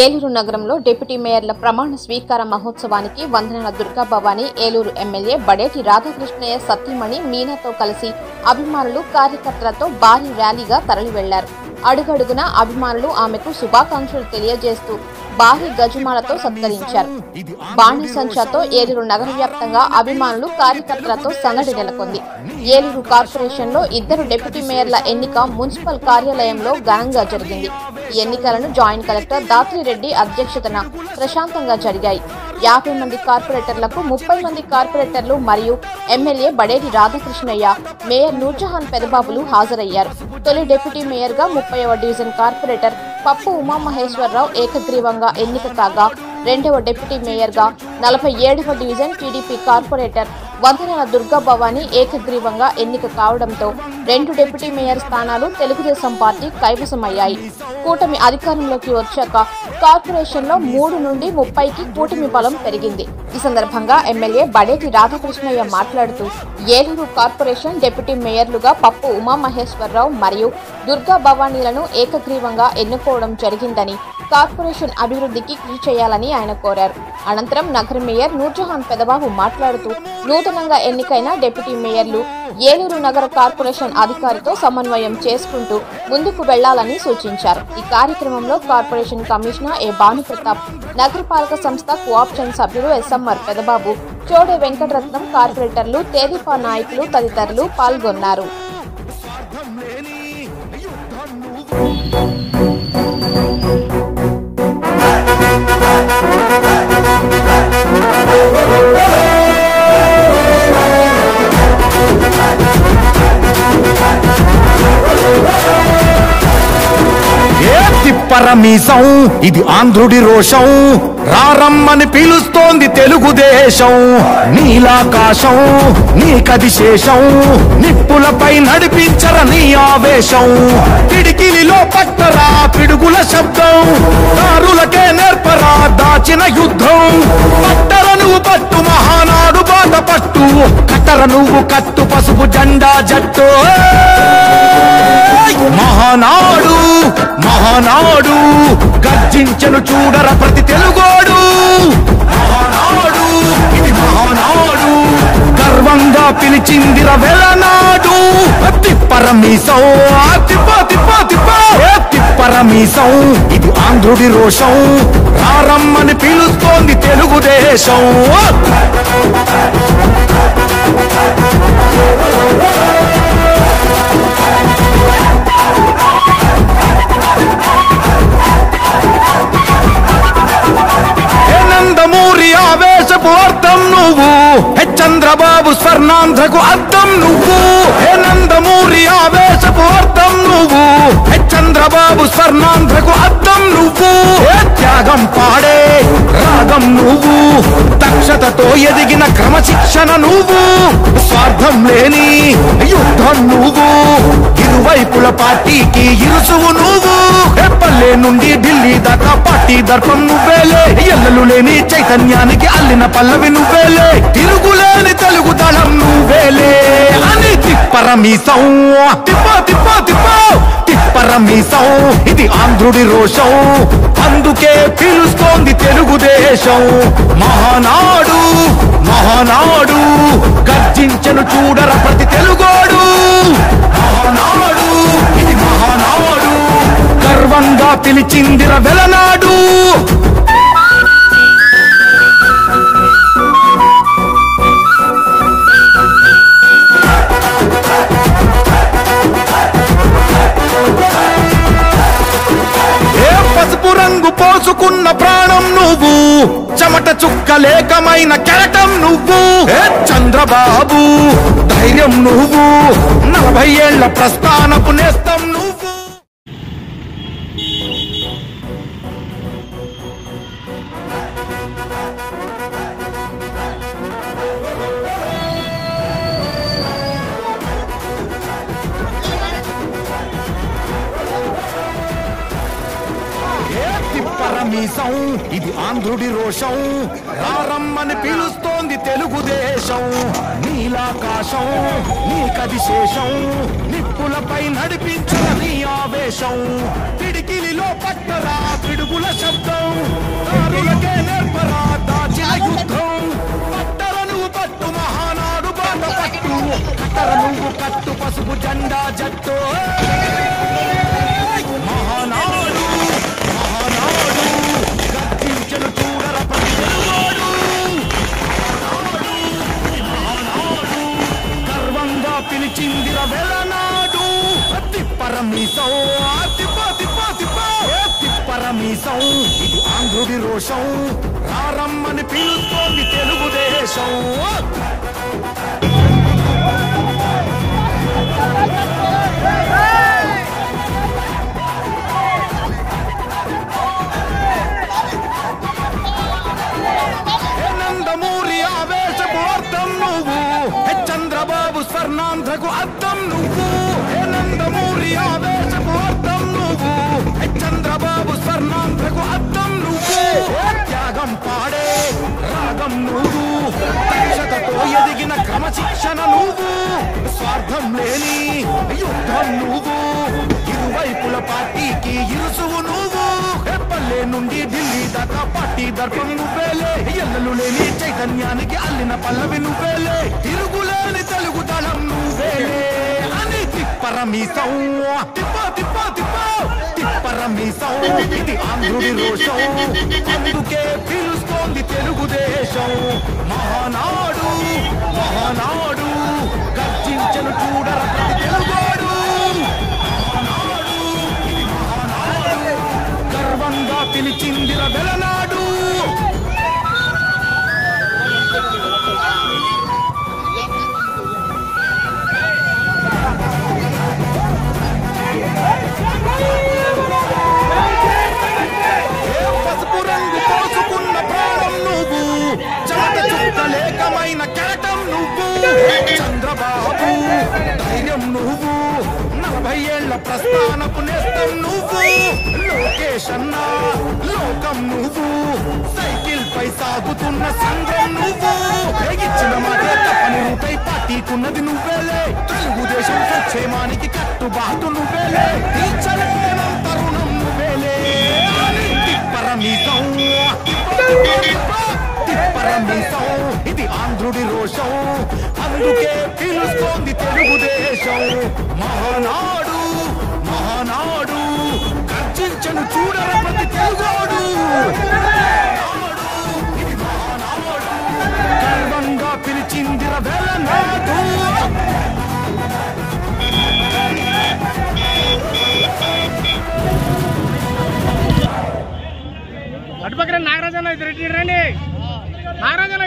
ఏలూరు నగరంలో డిప్యూటీ మేయర్ల ప్రమాణ స్వీకార మహోత్సవానికి వందనాల దుర్గా భవానీ, ఏలూరు ఎమ్మెల్యే బడేటి రాధాకృష్ణయ్య సతీమణి మీనాతో కలిసి అభిమానులు, కార్యకర్తలతో భారీ ర్యాలీగా తరలి వెళ్లారు. అడుగడుగున అభిమానులు ఆమెకు శుభాకాంక్షలు తెలియజేస్తూ భారీ గజమాలతో సత్కరించారు. బాణసంచాతో ఏలూరు నగర వ్యాప్తంగా అభిమానులు, కార్యకర్తలతో సందడి నెలకొంది. ఏలూరు కార్పొరేషన్లో 2 డిప్యూటీ మేయర్ల ఎన్నిక మున్సిపల్ కార్యాలయంలో ఘనంగా జరిగింది. ఈ ఎన్నికలను జాయింట్ కలెక్టర్ దాత్రిరెడ్డి అధ్యక్షతన ప్రశాంతంగా జరిగాయి. 50 మంది కార్పొరేటర్లకు 30 మంది కార్పొరేటర్లు మరియు ఎమ్మెల్యే బడేటి రాధాకృష్ణయ్య, మేయర్ నూర్జహాన్ పెదబాబులు హాజరయ్యారు. తొలి డిప్యూటీ మేయర్గా 30వ డివిజన్ కార్పొరేటర్ పప్పు ఉమామహేశ్వరరావు ఏకగ్రీవంగా ఎన్నిక కాగా, 2వ డిప్యూటీ మేయర్గా 47వ division TDP corporator వందనాల Durga Bhavani ఏకగ్రీవంగా ఎన్నిక కావడంతో 2 డిప్యూటీ మేయర్ స్థానాలు తెలుగుదేశం పార్టీ కైవసమయ్యాయి. కూటమి అధికారంలోకి వచ్చాక కార్పొరేషన్లో 3 నుండి 30కి కూటమి బలం పెరిగింది. ఈ సందర్భంగా ఎమ్మెల్యే బడేటి రాధాకృష్ణయ్య మాట్లాడుతూ, ఏలూరు కార్పొరేషన్ డిప్యూటీ మేయర్లుగా పప్పు ఉమామహేశ్వరరావు మరియు దుర్గా భవానీలను ఏకగ్రీవంగా ఎన్నుకోవడం జరిగిందని, కార్పొరేషన్ అభివృద్ధికి కృషి చేయాలని ఆయన కోరారు. అనంతరం నగర మేయర్ నూర్జహాన్ పెదబాబు మాట్లాడుతూ, నూతనంగా ఎన్నికైన డిప్యూటీ మేయర్లు ఏలూరు నగర కార్పొరేషన్ అధికారితో సమన్వయం చేసుకుంటూ ముందుకు వెళ్లాలని సూచించారు. ఈ కార్యక్రమంలో కార్పొరేషన్ కమిషనర్ ఏ భానుప్రతాప్, నగరపాలక సంస్థ కోఆప్షన్ సభ్యులు ఎస్ఎంఆర్ పెదబాబు, చోడే వెంకటరత్నం, కార్పొరేటర్లు, తేదీపా నాయకులు తదితరులు పాల్గొన్నారు. పరమీసం ఇది ఆంధ్రుడి రోషం, రారమ్మని పిలుస్తోంది తెలుగుదేశం. నీలాకాశం నీకది శేషం, నిప్పులపై నడిపించర నీ ఆవేశం. పిడికిలిలో పట్టరా పిడుగుల శబ్దం, దారులకే నేర్పరా దాచిన యుద్ధం. పట్టర నువ్వు పట్టు మహానాడు బాట పట్టు, కట్టర నువ్వు కట్టు పసుపు జెండా జట్టు. మహానాడు మహానాడు గర్జించను చూడర ప్రతి తెలుగోడు. మహానాడు ఇది మహానాడు, గర్వంగా పిలిచిందిర వెలనాడు. తిప్పరమీసం తిప్ప తిప్ప తిప్ప తిప్పరమీసం ఇది ఆంధ్రుడి రోషం, రారమ్మని పిలుస్తోంది తెలుగుదేశం. ఆవేశపు అర్థం నువ్వు, చంద్రబాబు స్వర్ణాంధ్రకు అర్థం నువ్వు. నందమూరి ఆవేశపు అర్థం నువ్వు, చంద్రబాబు స్వర్ణాంధ్రకు అర్థం నువ్వు. త్యాగం పాడే రాగం నువ్వు, దక్షతతో ఎదిగిన క్రమశిక్షణ నువ్వు. స్వార్థం లేని యుద్ధం నువ్వు, ఇరువైపుల పార్టీకి ఇరుసువు నువ్వు. పల్లె నుండి ఢిల్లీ దాకా పార్టీ దర్పం నువ్వేలే, ఎల్లలు లేని చైతన్యానికి అల్లిన పల్లవి నువ్వేలే. తిరుగులేని తెలుగు దళం నువ్వేలే అని తిప్పరమీసం తిప్ప తిప్ప తిప్ప తిప్పరమీసం ఇది ఆంధ్రుడి రోషం, అందుకే పిలుస్తోంది తెలుగుదేశం. మహానాడు మహానాడు గర్జించను చూడర ప్రతి తెలుగోడు. మహానాడు ఇది మహానాడు, గర్వంగా పిలిచిందిర వెలనాడు. పసుపు రంగు పోసుకున్న ప్రాణం నువ్వు, చెమట చుక్కలేకమైన కెరటం నువ్వు. చంద్రబాబు ధైర్యం నువ్వు, 40 ఏళ్ల ప్రస్థానపు నేస్తం నువ్వు. పరమీసం ఇది ఆంధ్రుడి రోషం, రారమ్మని పిలుస్తోంది తెలుగుదేశం. నీలాకాశం నీకది శేషం, నిప్పులపై నడిపించర నీ ఆవేశం. పిడికిలిలో పట్టరా పిడుగుల శబ్దం, కట్టు పసుపు జెండా జట్టు మహానాడు మహానాడు గర్జించెను చూడర ప్రతి తెలుగోడు మహానాడు గర్వంగా పిలిచిందిర వెలనాడు తిప్పరమీసం తిప్పరమీసం ఇది ఆంధ్రుడి రోషం రారమ్మని పిలుస్తోంది తెలుగుదేశం నందమూరి ఆవేశపు అర్థం నువ్వు చంద్రబాబు స్వర్ణాంధ్రకు అర్థం నువ్వు నందమూరి ఆవేశపు అర్థం నువ్వు చంద్రబాబు స్వర్ణాంధ్రకు అర్థం నువ్వు త్యాగం పాడే రాగం నువ్వు దక్షతతో ఎదిగిన క్రమశిక్షణ నువ్వు స్వార్థం లేని యుద్ధం నువ్వు ఇరువైపుల పార్టీకి ఇరుసువు నువ్వు పల్లె నుండి ఢిల్లీ దాకా పార్టీ దర్పం నువ్వేలే ఎల్లలు లేని చైతన్యానికి అల్లిన పల్లవి నువ్వేలే తిరుగులేని తెలుగు దళం నువ్వేలే అని తిప్పరమీసం తిప్పరమీసం ఇది ఆంధ్రుడి రోషం అందుకే పిలుస్తోంది తెలుగుదేశం మహానాడు మహానాడు గర్జించను చూడర ప్రతి తెలుగోడు మహానాడు ఇది మహానాడు గర్వంగా పిలిచిందిర వెలనాడు పసుపు రంగు పోసుకున్న ప్రాణం నువ్వు చెమట చుక్కలేకమైన కెరటం నువ్వు చంద్రబాబు ధైర్యం నువ్వు 40 ఏళ్ల ప్రస్థానపు నేస్తం నువ్వు లోకేష్ అన్న లోకం నువ్వు సైకిల్ పై సాగుతున్న సంఘం నువ్వు ఇచ్చిన మాట తప్పని రూపై పార్టీకున్నది నువ్వేలే తెలుగుదేశం సంక్షేమానికి కట్టుబాటు నువ్వేలే తీర్చలేనం తరుణం నువ్వేలే తిప్పరమీసం తిప్పరమీసం ఇది ఆంధ్రుడి రోషం అందుకే పిలుస్తోంది తెలుగుదేశం మహానాడు మహానాడు గర్జించను చూడర ప్రతి తెలుగోడు ఇది మహానాడు గర్వంగా పిలిచిందిర వెలనాడు అటుపక్కన నాగరాజన్న రెడ్డి రండి నాగరాజన్న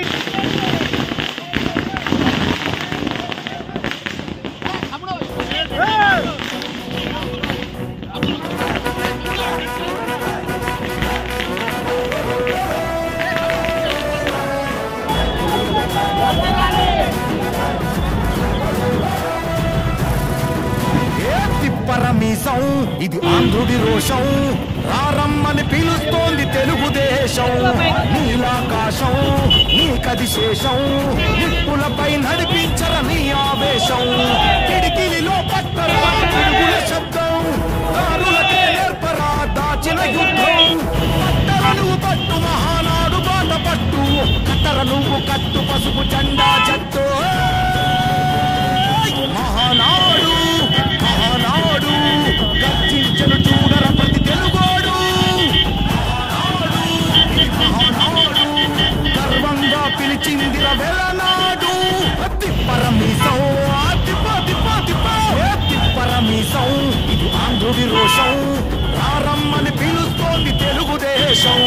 తిప్పరమీసం ఇది ఆంధ్రుడి రోషం రారమ్మని పిలుస్తోంది తెలుగుదేశం నీలాకాశం నీకది శేషం నిప్పులపై నడిపించర నీ ఆవేశం పిడికిలిలో పట్టరా తెలుగుల శబ్దం దారులకే నేర్పరా దాచిన యుద్ధం పట్టర నువ్వు పట్టు మహానాడు బాట పట్టు కట్టర నువ్వు కట్టు పసుపు జెండా జట్టు మహానాడు మహానాడు గర్జించను చూడర ప్రతి తెలుగోడు మహానాడు గర్వంగా పిలిచిందిర వెలనాడు తిప్పరమీసం తిప్పరమీసం ఇది ఆంధ్రుడి రోషం రారమ్మని పిలుస్తోంది తెలుగుదేశం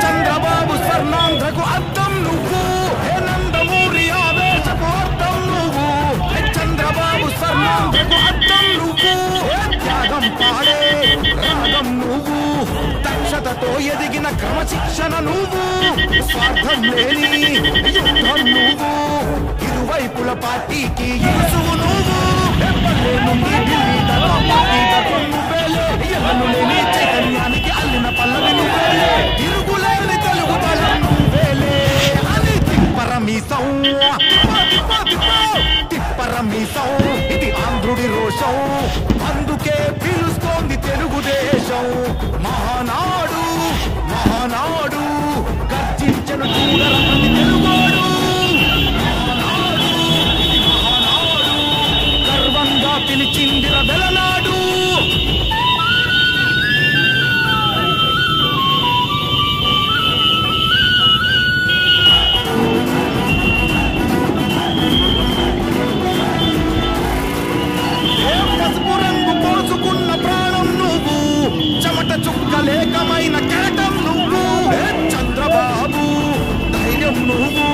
చంద్రబాబు స్వర్ణాంధ్రకు అర్థం నువ్వు నందమూరి ఆవేశపు అర్థం నువ్వు చంద్రబాబు స్వర్ణాంధ్రకు అర్థం నువ్వు త్యాగం పాడే రాగం నువ్వు దక్షతతో ఎదిగిన క్రమశిక్షణ నువ్వు స్వార్థం లేని యుద్ధం నువ్వు ఇరువైపుల పార్టీకి ఇరుసువు నువ్వు పల్లె నుండి ఢిల్లీ దాకా పార్టీ దర్పం నువ్వేలే ఎల్లలు లేని చైతన్యానికి అల్లిన పల్లవి నువ్వేలే తిరుగులేని తెలుగు దళం నువ్వేలే అని తిప్పరమీసం మహానాడు మహానాడు గర్జించను చూడర ప్రతి తెలుగోడు మహానాడు గర్వంగా పిలిచిందిర వెలనాడు చుక్కలేకమైన కెరటం నువ్వు చంద్రబాబు ధైర్యం నువ్వు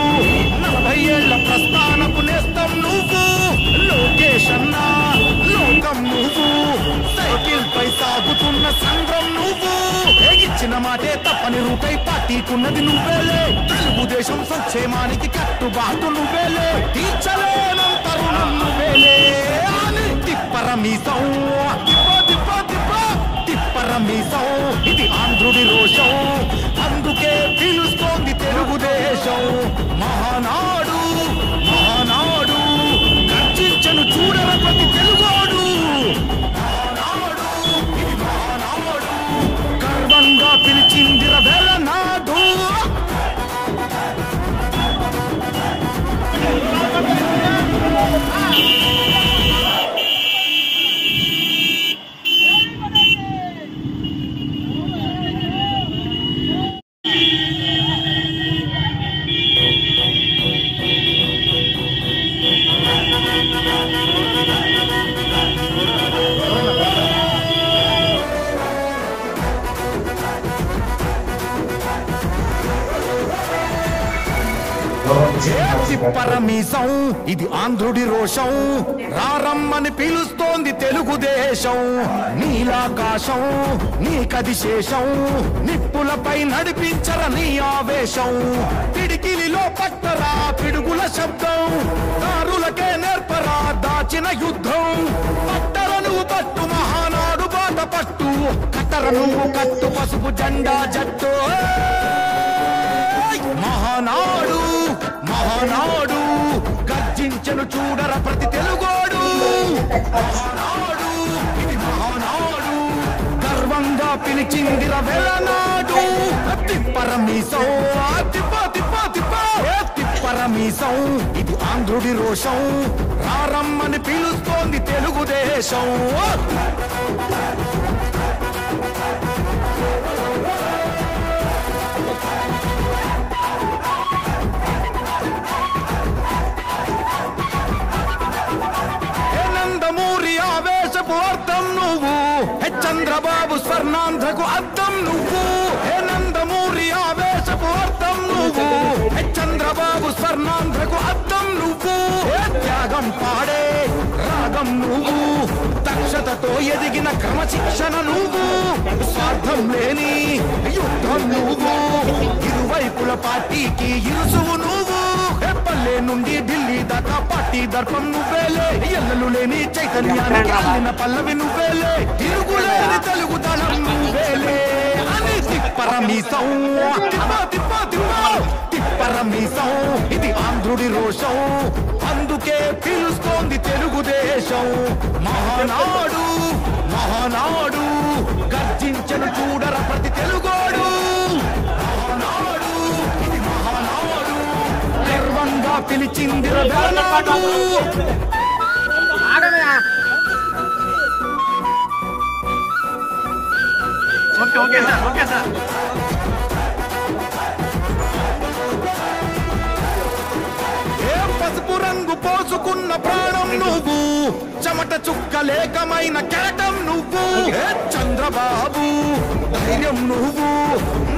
40 ఏళ్ల ప్రస్థానపు నేస్తం నువ్వు లోకేష్ అన్న లోకం నువ్వు సైకిల్ పై సాగుతున్న సంద్రం నువ్వు ఇచ్చిన మాటే తప్పని రూపై పార్టీకున్నది నువ్వేలే తెలుగుదేశం సంక్షేమానికి కట్టుబాటు నువ్వేలే తీర్చలేనంత రుణం నువ్వేలే తిప్పరమీసం తిప్పరమీసం ఇది ఆంధ్రుడి రోషం అందుకే పిలుస్తోంది తెలుగుదేశం మహానాడు మహానాడు గర్జించను చూడర ప్రతి తెలుగోడు మహానాడు ఇది మహానాడు గర్వంగా పిలిచిందిర వెలనాడు తిప్పరమీసం ఇది ఆంధ్రుడి రోషం రారమ్మని పిలుస్తోంది తెలుగుదేశం నీలాకాశం నీకది శేషం నిప్పులపై నడిపించర నీ ఆవేశం పిడికిలిలో పట్టరా పిడుగుల శబ్దం దారులకే నేర్పరా దాచిన యుద్ధం పట్టర నువ్వు పట్టు మహానాడు బాట పట్టు కట్టర నువ్వు కట్టు పసుపు జెండా జట్టు మహానాడు మహానాడు గర్జించను చూడర ప్రతి తెలుగోడు మహానాడు ఇది మహానాడు గర్వంగా పిలిచిందిర వెలనాడు తిప్పరమీసం తిప్పరమీసం ఇది ఆంధ్రుడి రోషం రారమ్మని పిలుస్తోంది తెలుగుదేశం అర్థం నువ్వు చంద్రబాబు స్వర్ణాంధ్రకు అర్థం నువ్వు నందమూరి ఆవేశపు అర్థం నువ్వు చంద్రబాబు స్వర్ణాంధ్రకు అర్థం నువ్వు త్యాగం పాడే రాగం నువ్వు దక్షతతో ఎదిగిన క్రమశిక్షణ నువ్వు స్వార్థం లేని యుద్ధం నువ్వు ఇరువైపుల పార్టీకి ఇరుసువు నువ్వు పల్లె నుండి ఢిల్లీ దాకా పార్టీ దర్పం నువ్వేలే ఎల్లలు లేని చైతన్యానికి అల్లిన పల్లవి నువ్వేలే తిరుగులేని తెలుగు దళం నువ్వేలే అని తిప్పరమీసం తిప్పరమీసం ఇది ఆంధ్రుడి రోషం అందుకే పిలుస్తోంది తెలుగుదేశం మహానాడు మహానాడు గర్జించను చూడర ప్రతి తెలుగోడు మహానాడు ఇది మహానాడు గర్వంగా పిలిచిందిర వెలనాడు ఓకే సార్ పసుపు రంగు పోసుకున్న ప్రాణం నువ్వు చెమట చుక్కలేకమైన కెరటం నువ్వు చంద్రబాబు ధైర్యం నువ్వు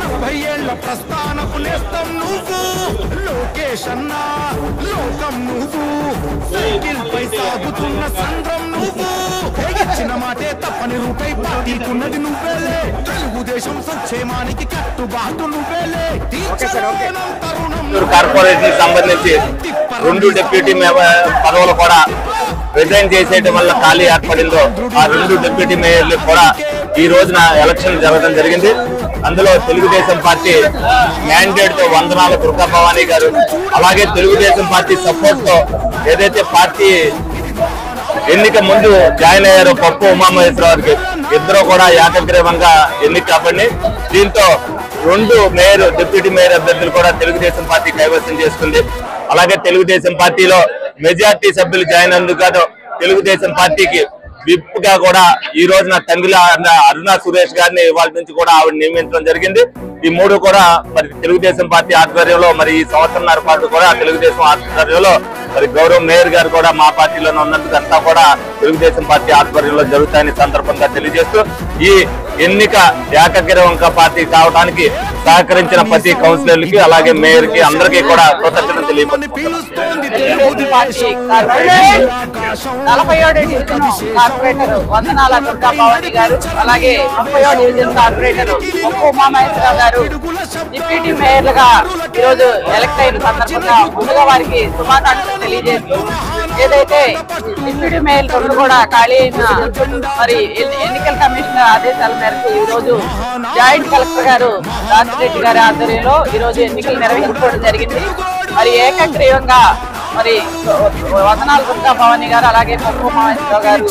40 ఏళ్ల ప్రస్థానపు నేస్తం నువ్వు లోకేష్ అన్న లోకం నువ్వు సైకిల్ పై సాగుతున్న సంద్రం నువ్వు ఇచ్చిన మాటే తప్పని రూపై పార్టీకున్నది నువ్వేలే తెలుగుదేశం సంక్షేమానికి కట్టుబాటు నువ్వేలే కార్పొరేషన్ సంబంధించి 2 డిప్యూటీ పదవులు కూడా రిజైన్ చేసేయడం వల్ల ఖాళీ ఏర్పడిందో ఆ 2 డిప్యూటీ మేయర్లు కూడా ఈ రోజున ఎలక్షన్ జరగడం జరిగింది. అందులో తెలుగుదేశం పార్టీ మ్యాండేట్ తో వందనాల దుర్గా భవానీ గారు, అలాగే తెలుగుదేశం పార్టీ సపోర్ట్ తో ఏదైతే పార్టీ ఎన్నిక ముందు జాయిన్ అయ్యారో పప్పు ఉమామహేశ్వరరావుకి ఇద్దరు కూడా ఏకగ్రీవంగా ఎన్నిక కాబట్టి దీంతో 2 మేయర్ డిప్యూటీ మేయర్ అభ్యర్థులు కూడా తెలుగుదేశం పార్టీ కైవసం చేసుకుంది. అలాగే తెలుగుదేశం పార్టీలో మెజార్టీ సభ్యులు జాయిన్ అందుకు తెలుగుదేశం పార్టీకి విప్ గా కూడా ఈ రోజున తండ్రి అరుణా సురేష్ గారిని ఇవాళ నుంచి కూడా ఆవిడ నియమించడం జరిగింది. ఈ 3 కూడా మరి తెలుగుదేశం పార్టీ ఆధ్వర్యంలో మరి ఈ సంవత్సరంన్నర పాటు కూడా తెలుగుదేశం ఆధ్వర్యంలో మరి గౌరవ మేయర్ గారు కూడా మా పార్టీలోనే ఉన్నందుకు అంతా కూడా తెలుగుదేశం పార్టీ ఆధ్వర్యంలో జరుగుతాయని సందర్భంగా తెలియజేస్తూ ఈ ఎన్నిక ఏకగ్రీవంగా పార్టీ కావడానికి సహకరించిన ప్రతి కౌన్సిలర్లకి అలాగే మేయర్ కి అందరికీ కూడా కృతజ్ఞతలు తెలియజేస్తున్నాను. కార్పొరేటర్ వందనాల దుర్గా భవాని గారు, అలాగే 30వ డివిజన్ కార్పొరేటర్ ఉమామహేశ్వరరావు గారు డిప్యూటీ మేయర్లుగా ఈరోజు ఎలక్ట్ అయిన సందర్భంగా ముందుగా వారికి శుభాకాంక్షలు తెలియజేస్తూ, ఏదైతే డిప్యూటీ మేయర్ 2 కూడా ఖాళీ అయిన మరి ఎన్నికల కమిషన్ ఆదేశాల మేరకు ఈ రోజు జాయింట్ కలెక్టర్ గారు రాజిరెడ్డి గారి ఆధ్వర్యంలో ఈ రోజు ఎన్నికలు నిర్వహించుకోవడం జరిగింది. మరి ఏకగ్రీవంగా మరి వందనాల దుర్గా భవాని గారు అలాగే ఉమామహేశ్వరరావు గారు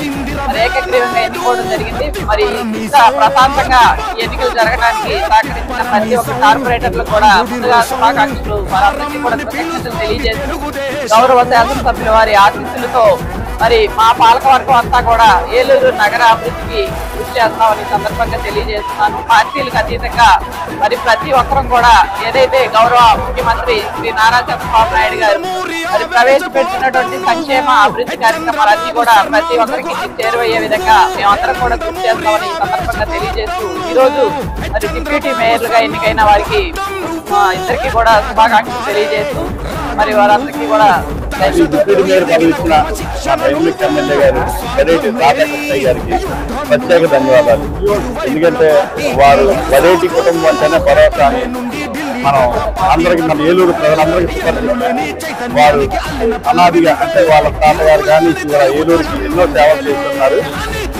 మరి ఏకగ్రీవంగా ఎన్నుకోవడం జరిగింది. మరి ఇంత ప్రశాంతంగా ఎన్నికలు జరగడానికి సహకరించిన ప్రతి ఒక్క కార్పొరేటర్లు కూడా ముందుగా శుభాకాంక్షలు వారందరికీ కూడా కృతజ్ఞతలు తెలియజేస్తూ, గౌరవ శాసనసభ్యుల వారి ఆశీస్సులతో మరి మా పాలకవర్గం అంతా కూడా ఏలూరు నగర అభివృద్ధికి కృషి చేస్తామని సందర్భంగా తెలియజేస్తున్నాను. పార్టీలకు అతీతంగా మరి ప్రతి ఒక్కరం కూడా ఏదైతే గౌరవ ముఖ్యమంత్రి శ్రీ నారా చంద్రబాబు నాయుడు గారు మరి ప్రవేశపెట్టినటువంటి సంక్షేమ అభివృద్ధి కార్యక్రమాలన్నీ కూడా ప్రతి ఒక్కరికి చేరువయ్యే విధంగా మేమందరం కూడా కృషి చేస్తామని ఈ సందర్భంగా తెలియజేస్తూ, ఈ రోజు మరి డిప్యూటీ మేయర్లుగా ఎన్నికైన వారికి ఇద్దరికి కూడా శుభాకాంక్షలు తెలియజేస్తూ మరి వారందరికీ కూడా డిప్యూటీ మేయర్ పదవిచ్చిన ఎమ్మెల్యే గారు వడేటి రాధాకృష్ణయ్య గారికి ప్రత్యేక ధన్యవాదాలు. ఎందుకంటే వారు వడేటి కుటుంబం అంటేనే భరోసా అని మనం అందరికి మన ఏలూరు ప్రజలందరికీ వారు అనాదిగా అంటే వాళ్ళ తాతగారు కానీ ఏలూరుకి ఎన్నో సేవలు చేస్తున్నారు.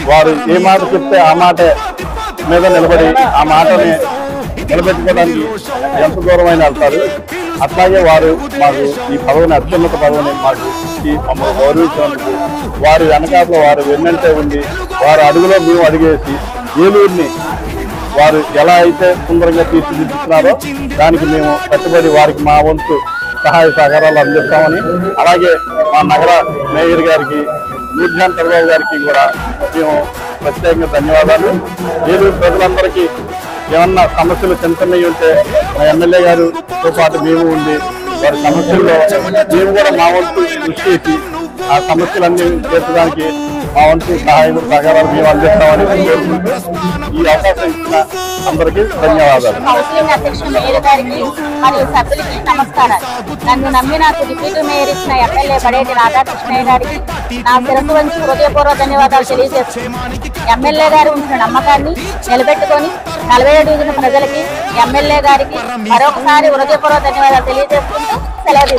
వారు ఏ మాట చెప్తే ఆ మాట మీద నిలబడి ఆ మాటని నిలబెట్టుకోవడానికి ఎంత దూరమైన వెళ్తారు. అట్లాగే వారు మాకు ఈ పదవిని అత్యున్నత పదవిని మాకు మమ్మల్ని గౌరవించినందుకు వారి వెనకాల వారు వెన్నంటే ఉండి వారి అడుగులో మేము అడిగేసి ఏలూరుని వారు ఎలా అయితే సుందరంగా తీర్చిదిద్దుతున్నారో దానికి మేము కట్టుబడి వారికి మా వంతు సహాయ సహకారాలు అందిస్తామని, అలాగే మా నగర మేయర్ గారికి నూర్జాంతర్బాబు గారికి కూడా మేము ప్రత్యేకంగా ధన్యవాదాలు. ఏలూరు ప్రజలందరికీ ఏమన్నా సమస్యలు చిన్నవి ఉంటే మా ఎమ్మెల్యే గారితో పాటు మేము ఉండి వారి సమస్యల్లో మేము కూడా మా వంతు కృషి చేసి ఆ సమస్యలన్నీ తీర్చడానికి మా వంతు సహాయం సహకారాలు మేము అందిస్తామని ఈ అవకాశం ఇచ్చిన అందరికీ ధన్యవాదాలు. కౌన్సిలింగ్ అధ్యక్షుడు మేయర్ గారికి మరియు సభ్యులకి నమస్కారాలు. నన్ను నమ్మి నాకు డిప్యూటీ మేయర్ ఇచ్చిన ఎమ్మెల్యే బడేటి రాధాకృష్ణయ్య గారికి నా శిరస్సు వంచి హృదయపూర్వక ధన్యవాదాలు తెలియజేస్తున్నాను. ఎమ్మెల్యే గారు ఉంచిన నమ్మకాన్ని నిలబెట్టుకొని 47 డివిజన్ ప్రజలకి ఎమ్మెల్యే గారికి మరొకసారి హృదయపూర్వక ధన్యవాదాలు తెలియజేసుకుంటూ సెలవు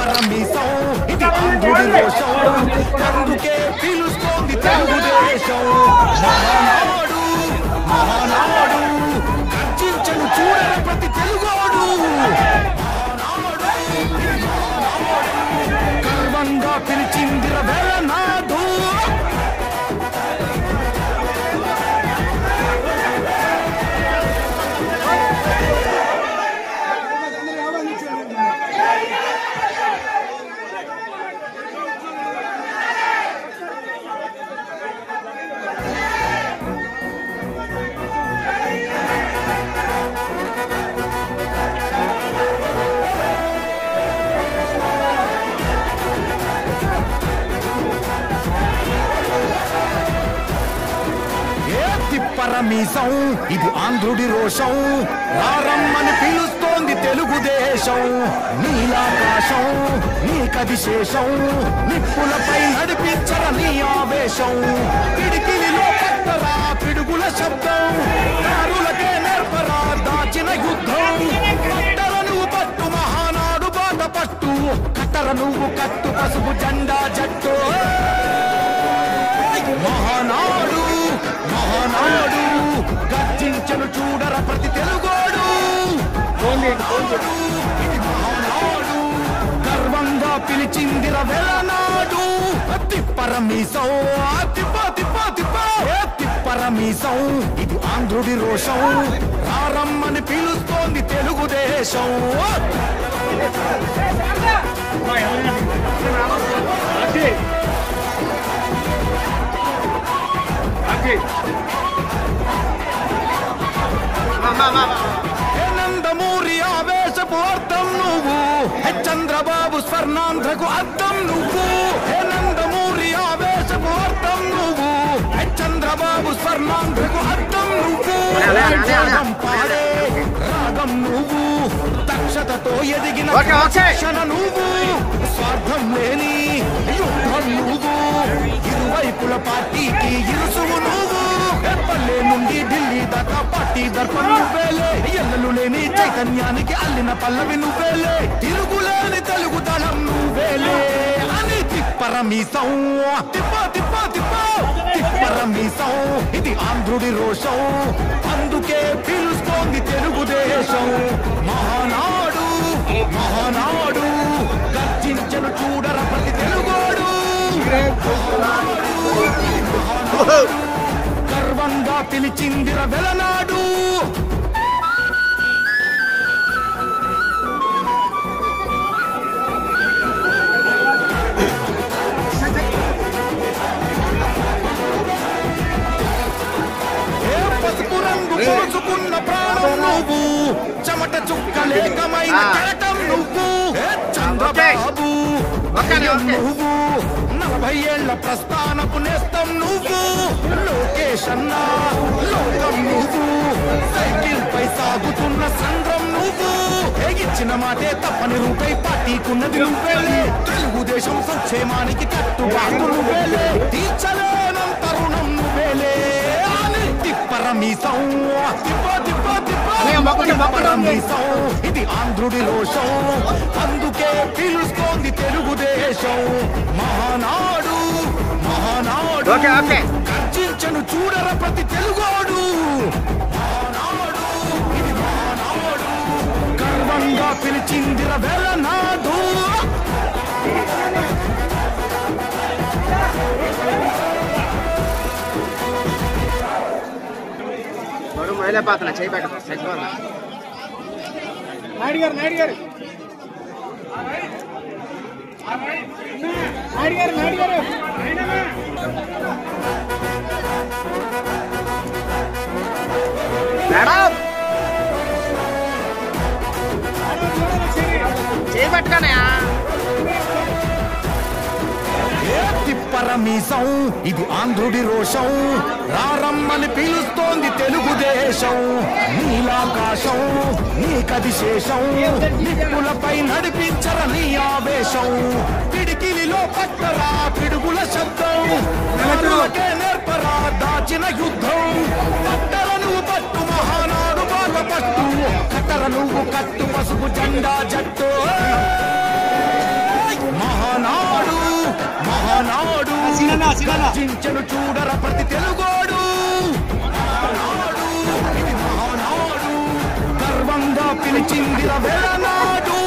పరమీసం ఇది ఆంధ్రుడి రోషం, రారమ్మని పిలుస్తోంది తెలుగుదేశం. నీలాకాశం నీకది శేషం, నిప్పులపై నడిపించర నీ ఆవేశం. పిడికిలిలో పట్టరా పిడుగుల శబ్దం, దారులకే నేర్పరా దాచిన యుద్ధం. పట్టర నువ్వు పట్టు మహానాడు బాట పట్టు, కట్టర నువ్వు కట్టు పసుపు జెండా జట్టు. మహానాడు మహానాడు గర్జించను చూడర ప్రతి తెలుగోడు. మహానాడు గర్వంగా పిలిచిందిర వెలనాడు. తిప్పర మీసం తిప్ప తిప్ప తిప్ప తిప్ప తిప్పరమీసం ఇది ఆంధ్రుడి రోషం రారమ్మని పిలుస్తోంది తెలుగుదేశం నందమూరి ఆవేశపు అర్థం నువ్వు చంద్రబాబు స్వర్ణాంధ్రకు అర్థం నువ్వు నందమూరి ఆవేశపు అర్థం నువ్వు చంద్రబాబు స్వర్ణాంధ్రకు అర్థం నువ్వు రాగం పాడే రాగం నువ్వు దక్షతతో ఎదిగిన క్షణ నువ్వు స్వార్థం లేని యుద్ధం నువ్వు ఇరువైపుల పార్టీకి ఇరుసువు నువ్వు పల్లె నుండి ఢిల్లీ దాకా పార్టీ దర్పం నువ్వేలే ఎల్లలు లేని చైతన్యానికి అల్లిన పల్లవి నువ్వేలే తిరుగులేని తెలుగు దళం నువ్వేలే అని తిప్పరమీసం తిప్పరమీసం ఇది ఆంధ్రుడి రోషం అందుకే పిలుస్తోంది తెలుగుదేశం మహానాడు మహానాడు గర్జించను చూడర ప్రతి తెలుగోడు గర్వంగా పిలిచిందిర వెలనాడు పసుపు రంగు పోసుకున్న ప్రాణం నువ్వు చెమట చుక్కలేకమైన కరటం నువ్వు చంద్రబాబు నువ్వు 40 ఏళ్ల ప్రస్థానపు నేస్తం నువ్వు లోకేష్ అన్న లోకం నువ్వు సైకిల్ పై సాగుతున్న సంద్రం నువ్వు ఇచ్చిన మాటే తప్పని రూపై పార్టీకున్నది నువ్వేలే తెలుగుదేశం సంక్షేమానికి కట్టుబాటు నువ్వేలే తీర్చలేనం తరుణం నువ్వేలే తిప్పరమీసం తిప్పరమీసం ఇది ఆంధ్రుడి రోషం అందుకే పిలుస్తోంది తెలుగుదేశం మహానాడు మహానాడు గర్జించను చూడర ప్రతి తెలుగోడు మహానాడు ఇది మహానాడు గర్వంగా పిలిచిందిర వెలనాడు మహిళా పాత్ర చేయబెట్ట సచివాలయం నాయుడు గారు నాయుడు గారు మేడం చేయబట్టుగానే తిప్పరమీసం ఇది ఆంధ్రుడి రోషం రారమ్మని పిలుస్తోంది తెలుగుదేశం నీలాకాశం నీకది శేషం నిప్పులపై నడిపించర నీ ఆవేశం పిడికిలిలో పట్టరా పిడుగుల శబ్దం నలుగులకే నేర్పరా దాచిన యుద్ధం పట్టర నువ్వు పట్టు మహానాడు బాట పట్టు కట్టర నువ్వు కట్టు పసుపు జెండా జట్టు మహానాడు మహానాడు చించను చూడర ప్రతి తెలుగోడు మహానాడు ఇది మహానాడు గర్వంగా పిలిచిందిర వెలనాడు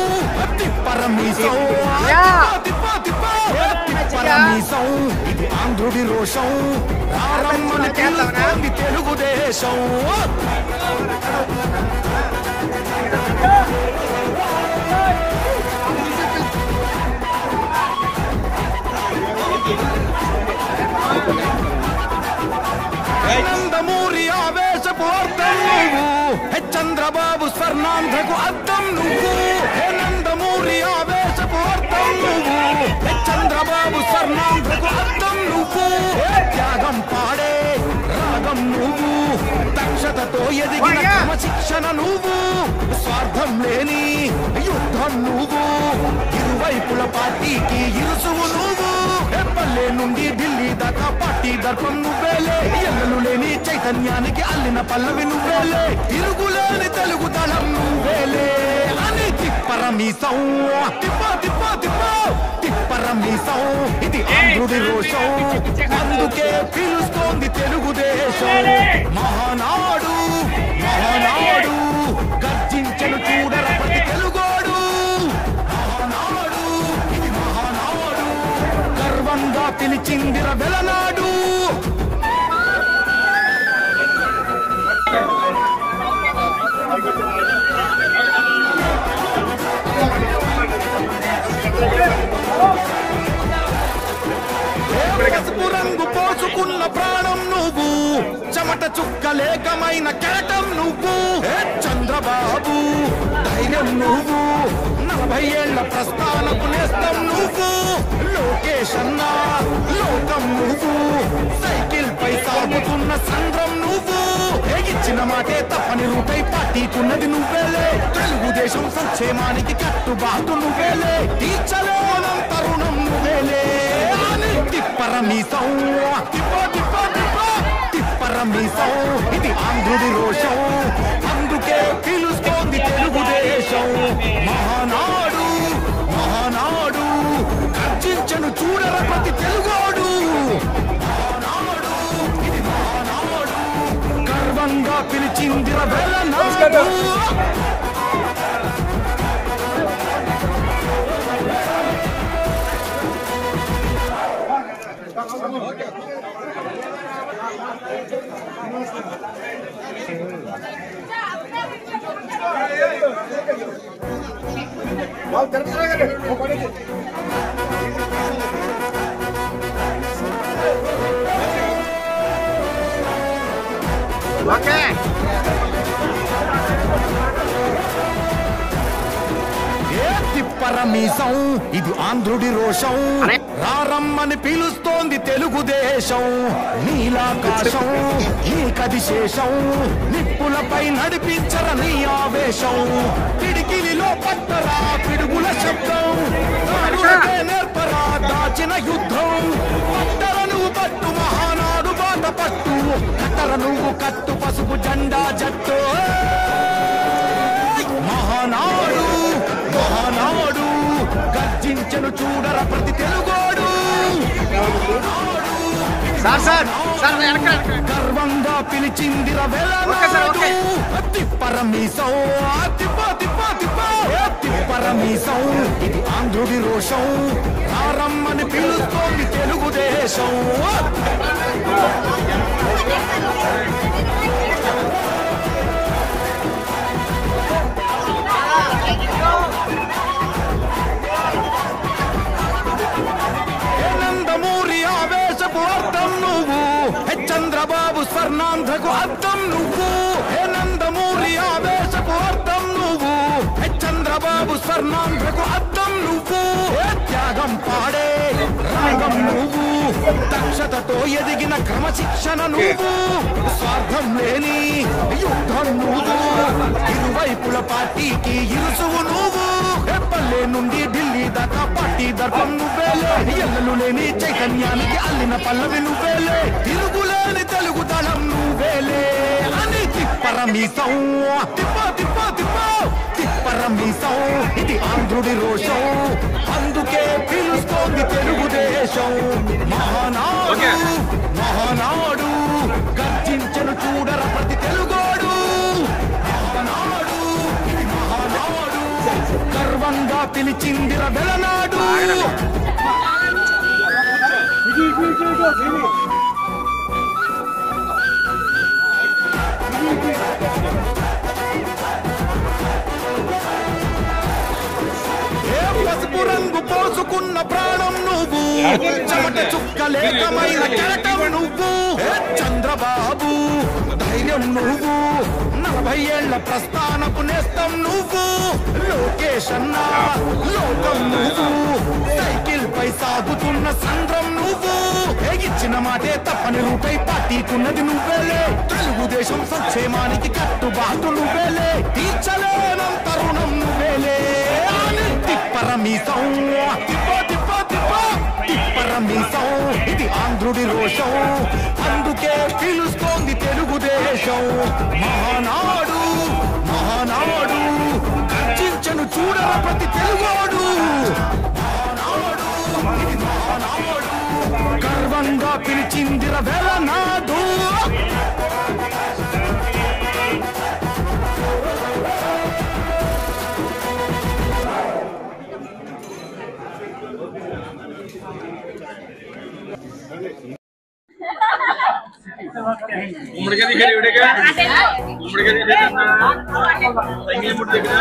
తిప్పరమీసం తిప్పరమీసం ఇది ఆంధ్రుడి రోషం రారమ్మని పిలుస్తోంది తెలుగుదేశం నందమూరి ఆవేశపు అర్థం నువ్వు చంద్రబాబు స్వర్ణాంధ్రకు అర్థం నువ్వు నందమూరి ఆవేశపు అర్థం నువ్వు చంద్రబాబు స్వర్ణాంధ్రకు అర్థం నువ్వు త్యాగం పాడే రాగం నువ్వు దక్షతతో ఎదిగిన క్రమశిక్షణ నువ్వు స్వార్థం లేని యుద్ధం నువ్వు ఇరువైపుల పార్టీకి ఇరుసువు నువ్వు పల్లె నుండి ఢిల్లీ దాకా పార్టీ దర్పం నువ్వేలే ఎల్లలు లేని చైతన్యానికి అల్లిన పల్లవి నువ్వేలే తిరుగులేని తెలుగు దళం నువ్వేలే అని తిప్పరమీసం తిప్పరమీసం ఇది ఆంధ్రుడి రోషం అందుకే పిలుస్తోంది తెలుగుదేశం మహానాడు మహానాడు గర్జించను చూడర ప్రతి తెలుగోడు మహానాడు ఇది మహానాడు గర్వంగా పిలిచిందిర వెలనాడు పోసుకున్న ప్రాణం నువ్వు, చెమట చుక్కలేకమైన కెరటం నువ్వు. చంద్రబాబు ధైర్యం నువ్వు, 40 ఏళ్ల ప్రస్థానపు నేస్తం నువ్వు. లోకేష్ అన్న లోకం నువ్వు, సైకిల్ పై సాగుతున్న సంద్రం నువ్వు. ఇచ్చిన మాటే తప్పని రూపై పార్టీకున్నది నువ్వేలే. తెలుగుదేశం సంక్షేమానికి కట్టుబాటు నువ్వేలే. తీర్చలేనం తరుణం నువ్వేలే. తిప్పరమీసం తిప్పరమీసం, ఇది ఆంధ్రుడి రోషం, అందుకే పిలుస్తోంది తెలుగుదేశం. మహానాడు మహానాడు గర్జించను చూడర ప్రతి తెలుగోడు. మహానాడు ఇది మహానాడు, గర్వంగా పిలిచిందిర వెలనాడు. ఓకే తిప్పరమీసం, ఇది ఆంధ్రుడి రోషం, రారమ్మని పిలుస్తోంది తెలుగుదేశం. నీలాకాశం నీకది శేషం, నిప్పులపై నడిపించర నీ ఆవేశం. పిడికిలిలో పట్టరా పిడుగుల శబ్దం, నేర్పరా దాచిన యుద్ధం. పట్టర నువ్వు పట్టు మహానాడు బాట పట్టు, కట్టర నువ్వు కట్టు పసుపు జెండా జట్టు. మహానాడు మహానాడు గర్జించను చూడర ప్రతి తెలుగోడు. గర్వంగా పిలిచిందిర వెలనాడు. తిప్పరమీసం తిప్పరమీసం, ఇది ఆంధ్రుడి రోషం, రారమ్మని పిలుస్తోంది తెలుగుదేశం. నందమూరి ఆవేశపు అర్థం నువ్వు, చంద్రబాబు స్వర్ణాంధ్రకు అర్థం నువ్వు. నందమూరి ఆవేశపు అర్థం నువ్వు, చంద్రబాబు స్వర్ణాంధ్రకు అర్థం నువ్వు. త్యాగం పాడే రాగం నువ్వు, దక్షతతో ఎదిగిన క్రమశిక్షణ నువ్వు. స్వార్థం లేని యుద్ధం నువ్వు, ఇరువైపుల పార్టీకి ఇరుసువు నువ్వు. పల్లె నుండి ఢిల్లీ దాకా పార్టీ దర్పం నువ్వేలే. ఎల్లలు లేని చైతన్యానికి అల్లిన పల్లవి నువ్వేలే. తిరుగులేని తెలుగు దళం నువ్వేలే. అని తిప్పరమీసం తిప్పరమీసం, ఇది ఆంధ్రుడి రోషం, అందుకే పిలుస్తోంది తెలుగుదేశం. మహానాడు మహానాడు గర్జించను చూడర ప్రతి తెలుగోడు. మహానాడు మహానాడు గర్వంగా పిలిచిందిర వెలనాడు. పసుపు రంగు పోసుకున్న ప్రాణం నువ్వు, చెమట చుక్కలేకమైన కెరటం నువ్వు. చంద్రబాబు ధైర్యం నువ్వు, 40 ఏళ్ల ప్రస్థానపు నేస్తం నువ్వు. లోకేష్ అన్న లోకం నువ్వు, సైకిల్ పై సాగుతున్న సంద్రం నువ్వు. ఇచ్చిన మాటే తప్పని రూపై పార్టీకున్నది నువ్వేలే. తెలుగుదేశం సంక్షేమానికి కట్టుబాటు నువ్వేలే. తీర్చలేనం తరుణం నువ్వేలే. తిప్పరమీసం తిప్పరమీసం, ఇది ఆంధ్రుడి రోషం, అందుకే పిలుస్తోంది తెలుగుదేశం. మహానాడు మహానాడు గర్జించను చూడర ప్రతి తెలుగోడు. మహానాడు ఇది మహానాడు, గర్వంగా పిలిచిందిర వెలనాడు. ఉమ్మడిగా దిగారు ఇవిడగా ఉమ్మడిగా దిగారు దగ్గర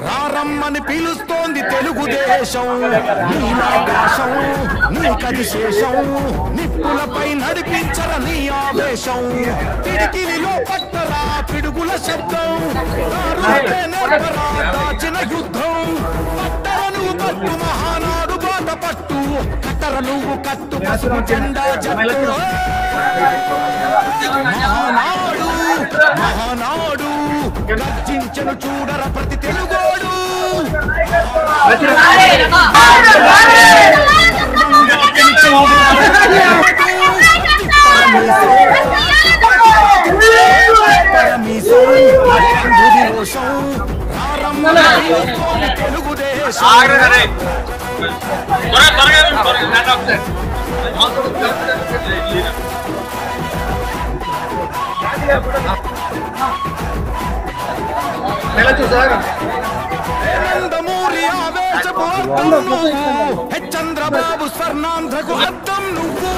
రారమ్మని పిలుస్తోంది తెలుగుదేశం నీలాకాశం నీకది శేషం నిప్పులపై నడిపించర నీ ఆవేశం పిడికిలిలో పట్టరా పిడుగుల శబ్దం దాచిన యుద్ధం పట్టర నువ్వు పట్టు మహానాడు బాట పట్టు కట్టర నువ్వు కట్టు పసుపు జెండా జట్టు మహానాడు మహానాడు గర్జించను చూడర ప్రతి తెలుగోడు చంద్రబాబు స్వర్ణాంధ్రకు అర్థం నువ్వు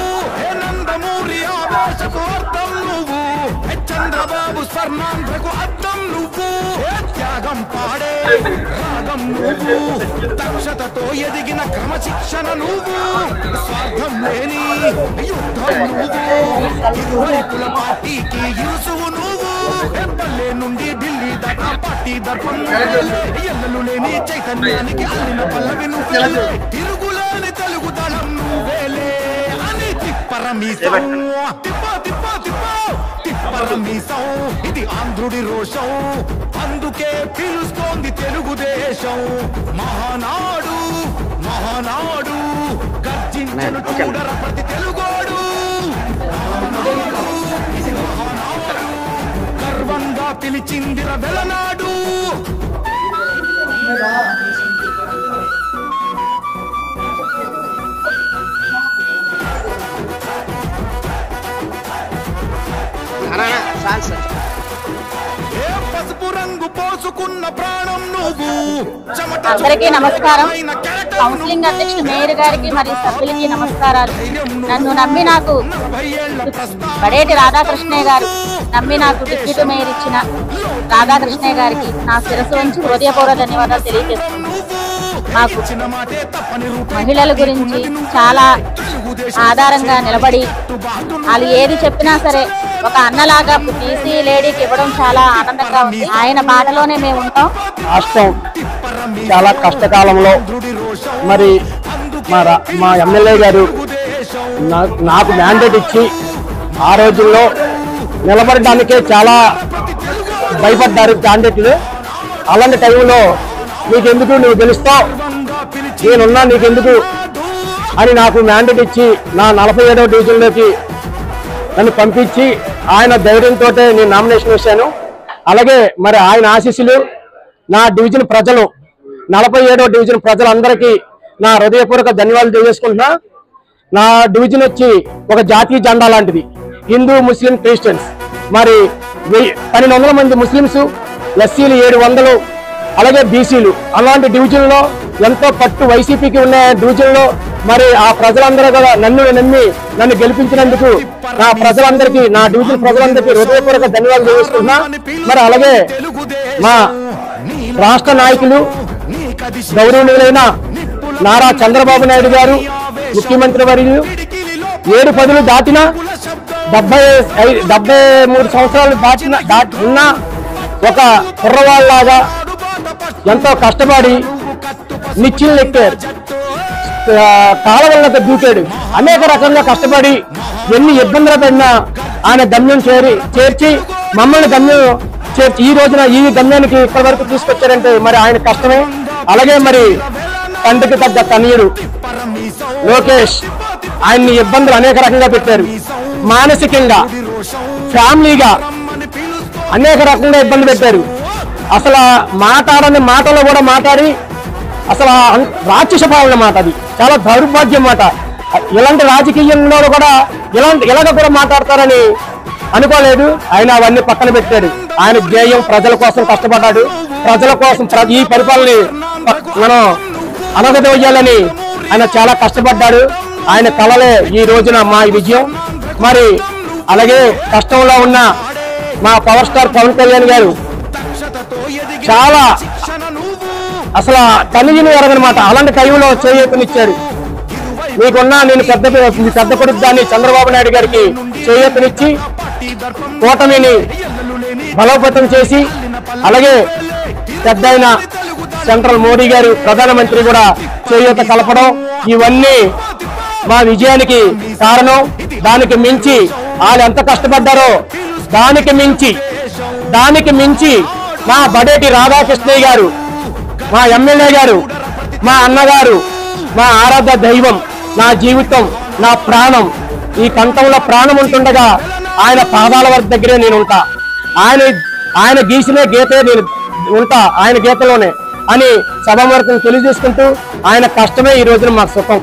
నందమూరి ఆవేశపు అర్థం నువ్వు చంద్రబాబు స్వర్ణాంధ్రకు అర్థం నువ్వు త్యాగం పాడే రాగం నువ్వు దక్షతతో ఎదిగిన క్రమశిక్షణ నువ్వు స్వార్థం లేని యుద్ధం నువ్వు ఇరువైపుల పార్టీకి ఇరుసువు నువ్వు పల్లె నుండి ఢిల్లీ దాకా పార్టీ దర్పం ఎల్లలు లేని చైతన్యానికి అల్లిన పల్లవి నువ్వు తిరుగులేని తెలుగు దళం నువ్వేలే అని తిప్పరమీసం తిప్ప తిప్ప తిప్ప తిప్పరమీసం ఇది ఆంధ్రుడి రోషం అందుకే పిలుస్తోంది తెలుగుదేశం మహానాడు మహానాడు గర్జించను చూడర ప్రతి తెలుగోడు గర్వంగా పిలిచిందిర వెలనాడు పసుపు రంగు పోసుకున్న ప్రాణం నువ్వు అందరికీ నమస్కారం. కౌన్సిలింగ్ అధ్యక్షుడు మేయర్ గారికి మరియు సభ్యులకి నమస్కారాలు. నన్ను నమ్మి నాకు బడేటి రాధాకృష్ణయ్య గారు నమ్మి నాకు డిప్యూటీ మేయర్ ఇచ్చిన రాధాకృష్ణయ్య గారికి నా శిరస్సు వంచి హృదయపూర్వక ధన్యవాదాలు తెలియజేస్తున్నాను. మాకు మహిళల గురించి చాలా ఆధారంగా నిలబడి వాళ్ళు ఏది చెప్పినా సరే ఒక అన్నలాగా టీసీ లేడీకి ఇవ్వడం చాలా ఆనందంగా ఉంది. ఆయన బాటలోనే మేము ఉంటాం. రాష్ట్రం చాలా కష్టకాలంలో మరి మా ఎమ్మెల్యే గారు నాకు మ్యాండేట్ ఇచ్చి ఆ రోజుల్లో నిలబడడానికే చాలా భయపడ్డారు క్యాండిడేట్లు. అలాంటి టైంలో నీకెందుకు, నువ్వు గెలుస్తావు, నేనున్నా నీకెందుకు అని నాకు మ్యాండేట్ ఇచ్చి నా 47వ డివిజన్లోకి నన్ను పంపించి ఆయన ధైర్యంతో నేను నామినేషన్ వేశాను. అలాగే మరి ఆయన ఆశీస్సులు నా డివిజన్ ప్రజలు 47వ డివిజన్ ప్రజలందరికీ నా హృదయపూర్వక ధన్యవాదాలు తెలియజేసుకుంటున్నా. నా డివిజన్ వచ్చి ఒక జాతీయ జెండా లాంటిది. హిందూ, ముస్లిం, క్రిస్టియన్స్ మరి 1200 మంది ముస్లింస్, ఎస్సీలు 700, అలాగే బీసీలు. అలాంటి డివిజన్లో ఎంతో పట్టు వైసీపీకి ఉన్న డివిజన్లో మరి ఆ ప్రజలందరూ కూడా నన్ను గెలిపించినందుకు నా ప్రజలందరికీ, నా డివిజన్ ప్రజలందరికీ హృదయపూర్వక ధన్యవాదాలు తెలియజేసుకుంటున్నా. మరి అలాగే మా రాష్ట్ర నాయకులు గౌరవనీయులైన నారా చంద్రబాబు నాయుడు గారు ముఖ్యమంత్రి వర్యులు 7 పదులు దాటిన 73 సంవత్సరాలు ఉన్న ఒక కుర్రవాళ్ళలాగా ఎంతో కష్టపడి నిచ్చిళ్ళు ఎక్కారు, కాలవలకు దూకాడు. అనేక రకంగా కష్టపడి ఎన్ని ఇబ్బందులు పడినా ఆయన గమ్యం చేర్చి మమ్మల్ని గమ్యం చేర్చి ఈ రోజున ఈ గమ్యానికి ఇప్పటి వరకు తీసుకొచ్చారంటే మరి ఆయన కష్టమే. అలాగే మరి తండ్రికి తగ్గ తనయుడు లోకేష్ ఆయన్ని ఇబ్బందులు అనేక రకంగా పెట్టారు. మానసికంగా, ఫ్యామిలీగా అనేక రకంగా ఇబ్బంది పెట్టారు. అసలు మాట్లాడని మాటలు కూడా మాట్లాడి అసలు రాక్షస పాలన మాట, అది చాలా దౌర్భాగ్యం మాట. ఇలాంటి రాజకీయంలో కూడా ఇలాగ కూడా మాట్లాడతారని అనుకోలేదు. ఆయన అవన్నీ పక్కన పెట్టాడు. ఆయన ధ్యేయం ప్రజల కోసం కష్టపడ్డాడు. ప్రజల కోసం ఈ పరిపాలన మనం అనగదొయ్యాలని ఆయన చాలా కష్టపడ్డాడు. ఆయన కలలే ఈ రోజున మా విజయం. మరి అలాగే కష్టంలో ఉన్న మా పవర్ స్టార్ పవన్ కళ్యాణ్ గారు చాలా అసలు కనిగిన ఎరగనమాట, అలాంటి టైంలో చేయూతనిచ్చాడు. మీకున్నా నేను పెద్ద కొడుకు దాన్ని చంద్రబాబు నాయుడు గారికి చేయూతనిచ్చి కూటమిని బలోపేతం చేసి, అలాగే పెద్ద అయిన సెంట్రల్ మోడీ గారు ప్రధానమంత్రి కూడా చేయూత కలపడం, ఇవన్నీ మా విజయానికి కారణం. దానికి మించి వాళ్ళు ఎంత కష్టపడ్డారో దానికి మించి మా బడేటి రాధాకృష్ణయ్య గారు, మా ఎమ్మెల్యే గారు, మా అన్నగారు, మా ఆరాధ్య దైవం, నా జీవితం, నా ప్రాణం, ఈ కంఠంలో ప్రాణం ఉంటుండగా ఆయన పాదాల వరకు దగ్గరే నేను ఉంటా. ఆయన గీసిన గీతే నేను ఉంటా, ఆయన గీతలోనే అని సభామూర్ఖం తెలియజేసుకుంటూ, ఆయన కష్టమే ఈ రోజున మాకు సుఖం.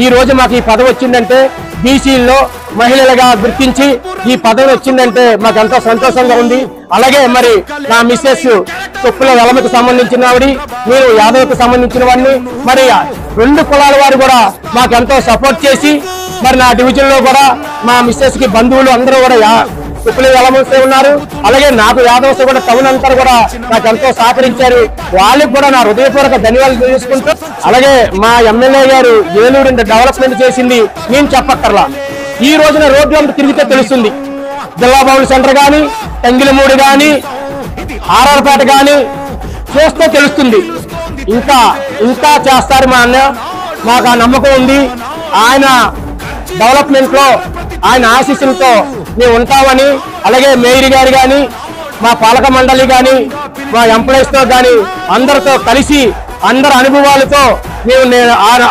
ఈ రోజు మాకు ఈ పదవి వచ్చిందంటే, బీసీల్లో మహిళలుగా గుర్తించి ఈ పదవి వచ్చిందంటే మాకు ఎంతో సంతోషంగా ఉంది. అలాగే మరి నా మిస్సెస్ తొప్పుల వెలమకు సంబంధించిన వాడి, మీరు యాదవ్కు సంబంధించిన వాడిని, మరి 2 కులాల వారు కూడా మాకు ఎంతో సపోర్ట్ చేసి, మరి నా డివిజన్ లో కూడా మా మిస్సెస్ కి బంధువులు అందరూ కూడా తొప్పుల వెలమసే ఉన్నారు. అలాగే నాకు యాదవ్స్ కూడా టౌన్ అంతా కూడా నాకు ఎంతో సహకరించారు. వాళ్ళకి కూడా నా హృదయపూర్వక ధన్యవాదాలు తెలియజేసుకుంటూ, అలాగే మా ఎమ్మెల్యే గారు ఏలూరు డెవలప్మెంట్ చేసింది నేను చెప్పక్కర్లా. ఈ రోజున రోడ్లంతా తిరిగితే తెలుస్తుంది. జిల్లా బౌల్ సెంటర్ కానీ, టంగిలమూడి కానీ, ఆర్ఆర్పేట కానీ చూస్తే తెలుస్తుంది. ఇంకా చేస్తారు మా అన్న, మాకు ఆ నమ్మకం ఉంది. ఆయన డెవలప్మెంట్ లో ఆయన ఆశీస్సులతో మేము ఉంటామని, అలాగే మేయర్ గారు కానీ, మా పాలక మండలి కానీ, మా ఎంప్లాయీస్ తో కానీ అందరితో కలిసి అందరి అనుభవాలతో మేము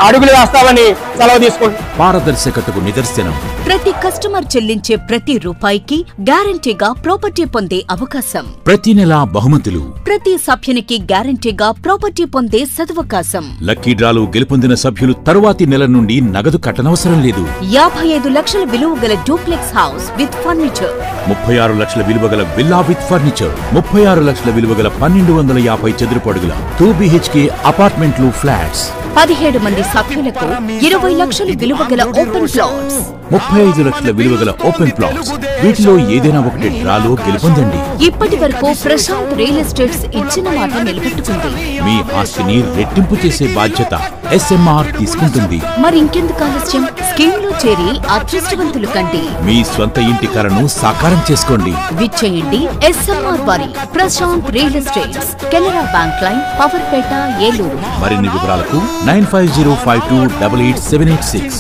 అడుగులు వేస్తామని సెలవు తీసుకుంటాం. పారదర్శకతకు నిదర్శనం. ప్రతి కస్టమర్ చెల్లించే ప్రతి రూపాయికి గ్యారంటీగా ప్రాపర్టీ పొందే అవకాశం. ప్రతి నెలా బహుమతులు. ప్రతి సభ్యునికి గ్యారంటీగా ప్రాపర్టీ పొందే సదవకాశం. లక్కీ డ్రాలు గెలుపొందిన సభ్యులు తరువాతి నెల నుండి నగదు కట్టనవసరం లేదు. 55 లక్షల విలువ గల డూప్లెక్స్ హౌస్ విత్ ఫర్నిచర్. 36 లక్షల విలువ గల విల్లా విత్ ఫర్నిచర్. 36 లక్షల విలువ గల 1250 చదురపు అడుగుల 2 BHK అపార్ట్మెంట్లు, ఫ్లాట్స్. 17 మంది సభ్యులకు 20 లక్షల విలువ గల ఓపెన్ ప్లాట్స్. 35 లక్షల విలువ గల ఓపెన్ ప్లాట్స్. వీటిలో ఏదైనా ఒకటి డ్రాలో గెలుపొందండి. ఇప్పటి వరకు ప్రశాంత్ రియల్ ఎస్టేట్స్ ఇచ్చిన మాట నిలబెట్టుకుంది. మీ ఆస్తిని రెట్టింపు చేసే బాధ్యత SMR తీసుకుంటుంది. మరి ఇంకెందుకు ఆలస్యం? స్కీమ్ లో చేరి అదృష్టవంతులు కండి. మీ స్వంత ఇంటి కలను సాకారం చేసుకోండి. విచ్చేయండి SMR వారి Prashanth real estates, Canara bank line, Powerpet, Eluru. మరిన్ని వివరాలకు 9505288786.